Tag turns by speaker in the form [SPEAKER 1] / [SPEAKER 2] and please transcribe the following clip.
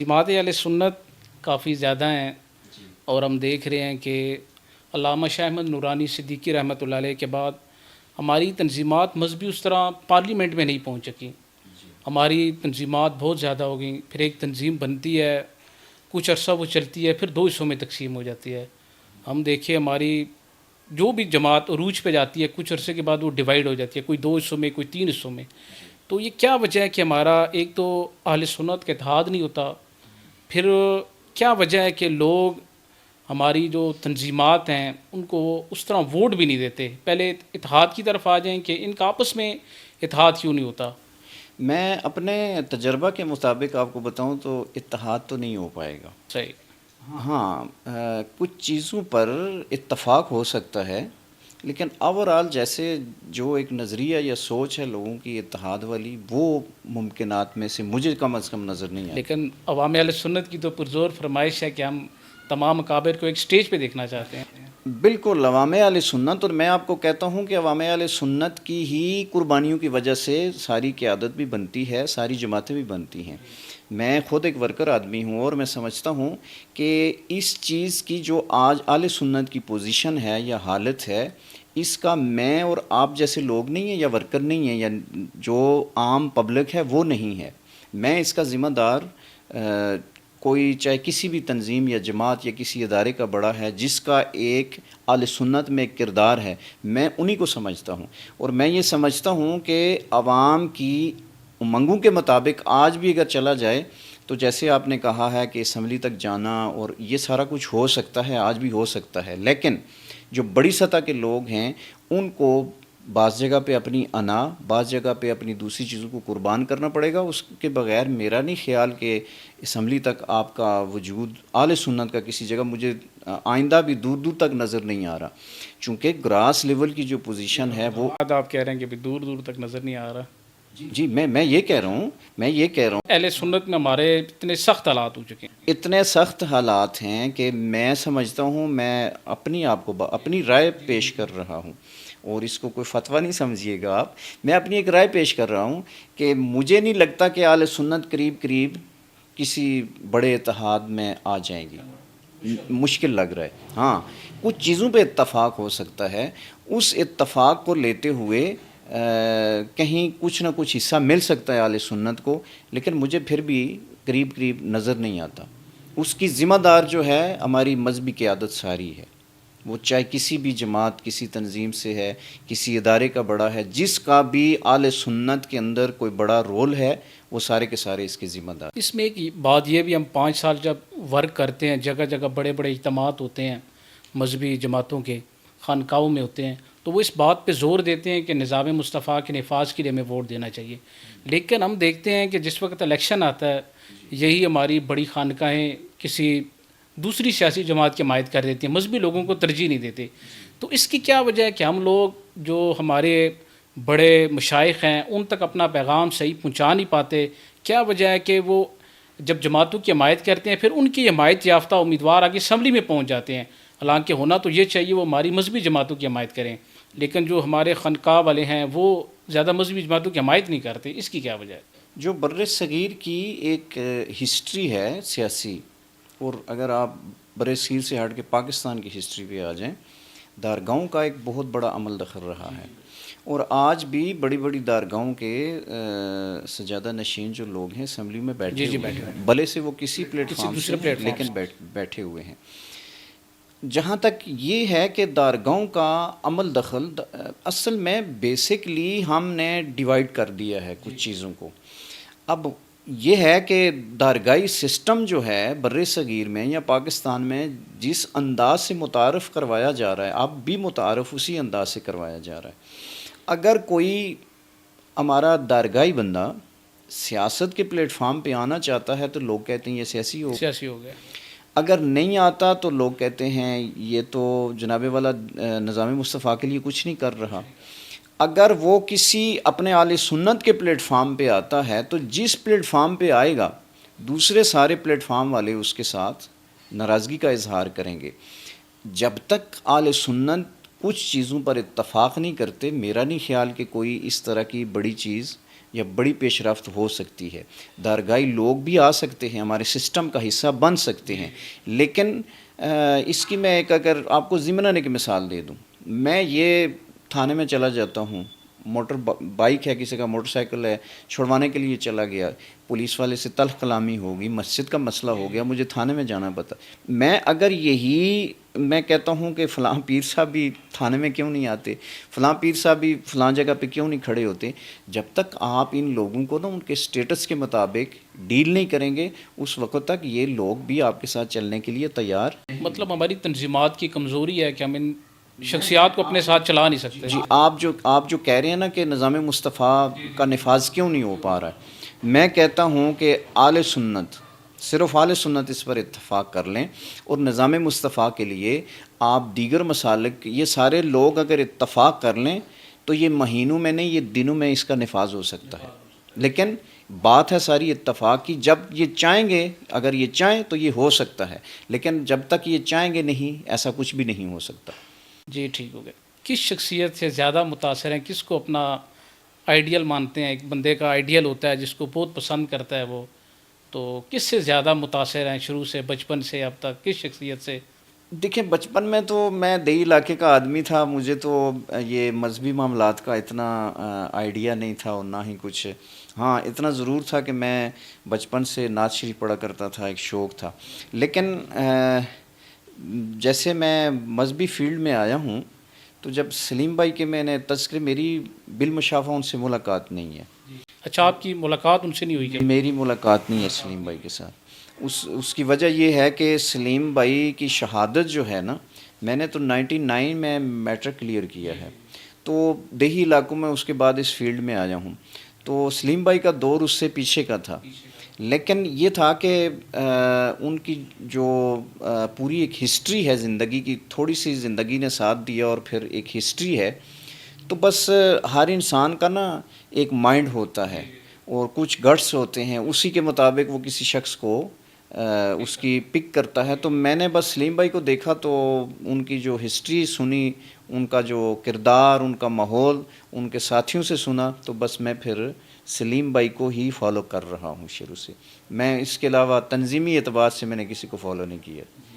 [SPEAKER 1] جماعت اہل سنت کافی زیادہ ہیں، اور ہم دیکھ رہے ہیں کہ علامہ شاہ احمد نورانی صدیقی رحمۃ اللہ علیہ کے بعد ہماری تنظیمات مذہبی اس طرح پارلیمنٹ میں نہیں پہنچ سکیں۔ ہماری تنظیمات بہت زیادہ ہو گئیں، پھر ایک تنظیم بنتی ہے، کچھ عرصہ وہ چلتی ہے، پھر دو حصوں میں تقسیم ہو جاتی ہے۔ ہم دیکھیں ہماری جو بھی جماعت عروج پہ جاتی ہے، کچھ عرصے کے بعد وہ ڈیوائیڈ ہو جاتی ہے، کوئی دو حصوں میں، کوئی تین حصوں میں۔ تو یہ کیا وجہ ہے کہ ہمارا ایک تو اہل سنت کا اتحاد نہیں ہوتا، پھر کیا وجہ ہے کہ لوگ ہماری جو تنظیمات ہیں ان کو اس طرح ووٹ بھی نہیں دیتے؟ پہلے اتحاد کی طرف آ جائیں کہ ان کا آپس میں اتحاد کیوں نہیں ہوتا؟
[SPEAKER 2] میں اپنے تجربہ کے مطابق آپ کو بتاؤں تو اتحاد تو نہیں ہو پائے گا۔
[SPEAKER 1] صحیح۔
[SPEAKER 2] ہاں، کچھ چیزوں پر اتفاق ہو سکتا ہے، لیکن اوورآل جیسے جو ایک نظریہ یا سوچ ہے لوگوں کی اتحاد والی، وہ ممکنات میں سے مجھے کم از کم نظر نہیں آتی۔
[SPEAKER 1] لیکن عوام اہل سنت کی تو پرزور فرمائش ہے کہ ہم تمام مقابر کو ایک سٹیج پہ دیکھنا چاہتے ہیں۔
[SPEAKER 2] بالکل، عوام اہل سنت، اور میں آپ کو کہتا ہوں کہ عوام اہل سنت کی ہی قربانیوں کی وجہ سے ساری قیادت بھی بنتی ہے، ساری جماعتیں بھی بنتی ہیں۔ میں خود ایک ورکر آدمی ہوں اور میں سمجھتا ہوں کہ اس چیز کی جو آج اہل سنت کی پوزیشن ہے یا حالت ہے، اس کا میں اور آپ جیسے لوگ نہیں ہیں یا ورکر نہیں ہیں یا جو عام پبلک ہے وہ نہیں ہے۔ میں اس کا ذمہ دار کوئی چاہے کسی بھی تنظیم یا جماعت یا کسی ادارے کا بڑا ہے جس کا ایک اہل سنت میں ایک کردار ہے، میں انہی کو سمجھتا ہوں۔ اور میں یہ سمجھتا ہوں کہ عوام کی امنگوں کے مطابق آج بھی اگر چلا جائے تو جیسے آپ نے کہا ہے کہ اسمبلی تک جانا اور یہ سارا کچھ ہو سکتا ہے، آج بھی ہو سکتا ہے، لیکن جو بڑی سطح کے لوگ ہیں ان کو بعض جگہ پہ اپنی انا، بعض جگہ پہ اپنی دوسری چیزوں کو قربان کرنا پڑے گا۔ اس کے بغیر میرا نہیں خیال کہ اسمبلی تک آپ کا وجود اہل سنت کا کسی جگہ مجھے آئندہ بھی دور دور تک نظر نہیں آ رہا، چونکہ گراس لیول کی جو پوزیشن ہے وہ
[SPEAKER 1] آپ کہہ رہے ہیں کہ دور دور تک نظر نہیں آ رہا۔
[SPEAKER 2] جی میں یہ کہہ رہا ہوں
[SPEAKER 1] اہل سنت میں ہمارے اتنے سخت حالات ہو چکے ہیں،
[SPEAKER 2] اتنے سخت حالات ہیں کہ میں سمجھتا ہوں، میں اپنی آپ کو اپنی رائے پیش کر رہا ہوں، اور اس کو کوئی فتویٰ نہیں سمجھیے گا آپ، میں اپنی ایک رائے پیش کر رہا ہوں کہ مجھے نہیں لگتا کہ اہل سنت قریب کسی بڑے اتحاد میں آ جائیں گی، مشکل لگ رہا ہے۔ ہاں، کچھ چیزوں پہ اتفاق ہو سکتا ہے، اس اتفاق کو لیتے ہوئے کہیں کچھ نہ کچھ حصہ مل سکتا ہے اہل سنت کو، لیکن مجھے پھر بھی قریب نظر نہیں آتا۔ اس کی ذمہ دار جو ہے ہماری مذہبی قیادت ساری ہے، وہ چاہے کسی بھی جماعت، کسی تنظیم سے ہے، کسی ادارے کا بڑا ہے، جس کا بھی اہل سنت کے اندر کوئی بڑا رول ہے، وہ سارے کے سارے اس کے ذمہ دار۔
[SPEAKER 1] اس میں ایک بات یہ بھی، ہم 5 سال جب ورک کرتے ہیں، جگہ جگہ بڑے بڑے اجتماعات ہوتے ہیں مذہبی جماعتوں کے، خانقاہوں میں ہوتے ہیں، تو وہ اس بات پہ زور دیتے ہیں کہ نظام مصطفیٰ کے نفاذ کے لیے ہمیں ووٹ دینا چاہیے، لیکن ہم دیکھتے ہیں کہ جس وقت الیکشن آتا ہے، یہی ہماری بڑی خانقاہیں کسی دوسری سیاسی جماعت کی حمایت کر دیتی ہیں، مذہبی لوگوں کو ترجیح نہیں دیتے۔ تو اس کی کیا وجہ ہے کہ ہم لوگ جو ہمارے بڑے مشائخ ہیں ان تک اپنا پیغام صحیح پہنچا نہیں پاتے؟ کیا وجہ ہے کہ وہ جب جماعتوں کی حمایت کرتے ہیں پھر ان کی حمایت یافتہ امیدوار آگے اسمبلی میں پہنچ جاتے ہیں؟ حالانکہ ہونا تو یہ چاہیے وہ ہماری مذہبی جماعتوں کی حمایت کریں، لیکن جو ہمارے خانقاہ والے ہیں وہ زیادہ مذہبی جماعتوں کی حمایت نہیں کرتے۔ اس کی کیا وجہ ہے؟
[SPEAKER 2] جو بر صغیر کی ایک ہسٹری ہے سیاسی، اور اگر آپ بر صغیر سے ہٹ کے پاکستان کی ہسٹری پہ آ جائیں، دارگاہوں کا ایک بہت بڑا عمل دخل رہا ہے، اور آج بھی بڑی بڑی دارگاہوں کے سجادہ نشین جو لوگ ہیں اسمبلی میں بیٹھے ہوئے ہیں، بھلے سے وہ کسی پلیٹ فارم سے، لیکن بیٹھے ہوئے ہیں۔ جہاں تک یہ ہے کہ دارگاہوں کا عمل دخل، اصل میں بیسکلی ہم نے ڈیوائیڈ کر دیا ہے کچھ چیزوں کو۔ اب یہ ہے کہ دارگاہی سسٹم جو ہے بر صغیر میں یا پاکستان میں جس انداز سے متعارف کروایا جا رہا ہے، اب بھی متعارف اسی انداز سے کروایا جا رہا ہے۔ اگر کوئی ہمارا دارگاہی بندہ سیاست کے پلیٹ فارم پہ آنا چاہتا ہے تو لوگ کہتے ہیں یہ سیاسی ہو
[SPEAKER 1] گیا،
[SPEAKER 2] اگر نہیں آتا تو لوگ کہتے ہیں یہ تو جناب والا نظام مصطفیٰ کے لیے کچھ نہیں کر رہا۔ اگر وہ کسی اپنے اہل سنت کے پلیٹ فارم پہ آتا ہے تو جس پلیٹ فارم پہ آئے گا دوسرے سارے پلیٹ فارم والے اس کے ساتھ ناراضگی کا اظہار کریں گے۔ جب تک اہل سنت کچھ چیزوں پر اتفاق نہیں کرتے، میرا نہیں خیال کہ کوئی اس طرح کی بڑی چیز یا بڑی پیش رفت ہو سکتی ہے، دارگاہی لوگ بھی آ سکتے ہیں، ہمارے سسٹم کا حصہ بن سکتے ہیں، لیکن اس کی میں ایک اگر آپ کو ضمناً ایک مثال دے دوں، میں یہ تھانے میں چلا جاتا ہوں، موٹر بائک ہے، کسی کا موٹر سائیکل ہے، چھڑوانے کے لیے چلا گیا، پولیس والے سے تلخ کلامی ہوگی، مسجد کا مسئلہ ہو گیا، مجھے تھانے میں جانا پڑتا، میں اگر یہی میں کہتا ہوں کہ فلاں پیر صاحب بھی تھانے میں کیوں نہیں آتے، فلاں پیر صاحب بھی فلاں جگہ پہ کیوں نہیں کھڑے ہوتے، جب تک آپ ان لوگوں کو نا ان کے سٹیٹس کے مطابق ڈیل نہیں کریں گے، اس وقت تک یہ لوگ بھی آپ کے ساتھ چلنے کے لیے تیار۔
[SPEAKER 1] مطلب ہماری تنظیمات کی کمزوری ہے کہ ہم ان شخصیات کو اپنے ساتھ چلا نہیں سکتے۔
[SPEAKER 2] جی، آپ جو کہہ رہے ہیں نا کہ نظام مصطفیٰ کا نفاذ کیوں نہیں ہو پا رہا ہے، میں کہتا ہوں کہ اہل سنت، صرف اہل سنت اس پر اتفاق کر لیں، اور نظام مصطفیٰ کے لیے آپ دیگر مسالک یہ سارے لوگ اگر اتفاق کر لیں تو یہ مہینوں میں نہیں، یہ دنوں میں اس کا نفاذ ہو سکتا ہے، لیکن بات ہے ساری اتفاق کی، جب یہ چاہیں گے، اگر یہ چاہیں تو یہ ہو سکتا ہے، لیکن جب تک یہ چاہیں گے نہیں، ایسا کچھ بھی نہیں ہو سکتا۔
[SPEAKER 1] جی ٹھیک ہو گیا۔ کس شخصیت سے زیادہ متاثر ہیں، کس کو اپنا آئیڈیل مانتے ہیں؟ ایک بندے کا آئیڈیل ہوتا ہے جس کو بہت پسند کرتا ہے وہ، تو کس سے زیادہ متاثر ہیں شروع سے، بچپن سے اب تک، کس شخصیت سے؟
[SPEAKER 2] دیکھیں، بچپن میں تو میں دیہی علاقے کا آدمی تھا، مجھے تو یہ مذہبی معاملات کا اتنا آئیڈیا نہیں تھا، اور نہ ہی کچھ، ہاں اتنا ضرور تھا کہ میں بچپن سے نعت شریف پڑھا کرتا تھا، ایک شوق تھا، لیکن جیسے میں مذہبی فیلڈ میں آیا ہوں تو جب سلیم بھائی کے میں نے تذکرے، میری بالمشافہ ان سے ملاقات نہیں ہے،
[SPEAKER 1] اچھا، آپ کی ملاقات ان سے نہیں ہوئی کیا؟
[SPEAKER 2] میری ملاقات نہیں ہے سلیم بھائی کے ساتھ۔ اس کی وجہ یہ ہے کہ سلیم بھائی کی شہادت جو ہے نا، میں نے تو 99 میں میٹرک کلیئر کیا ہے، تو دیہی علاقوں میں اس کے بعد اس فیلڈ میں آیا ہوں، تو سلیم بھائی کا دور اس سے پیچھے کا تھا، لیکن یہ تھا کہ ان کی جو پوری ایک ہسٹری ہے زندگی کی، تھوڑی سی زندگی نے ساتھ دیا اور پھر ایک ہسٹری ہے، تو بس ہر انسان کا نا ایک مائنڈ ہوتا ہے اور کچھ گٹس ہوتے ہیں، اسی کے مطابق وہ کسی شخص کو اس کی پک کرتا ہے، تو میں نے بس سلیم بھائی کو دیکھا تو ان کی جو ہسٹری سنی، ان کا جو کردار، ان کا ماحول، ان کے ساتھیوں سے سنا، تو بس میں پھر سلیم بھائی کو ہی فالو کر رہا ہوں شروع سے، میں اس کے علاوہ تنظیمی اعتبار سے میں نے کسی کو فالو نہیں کیا۔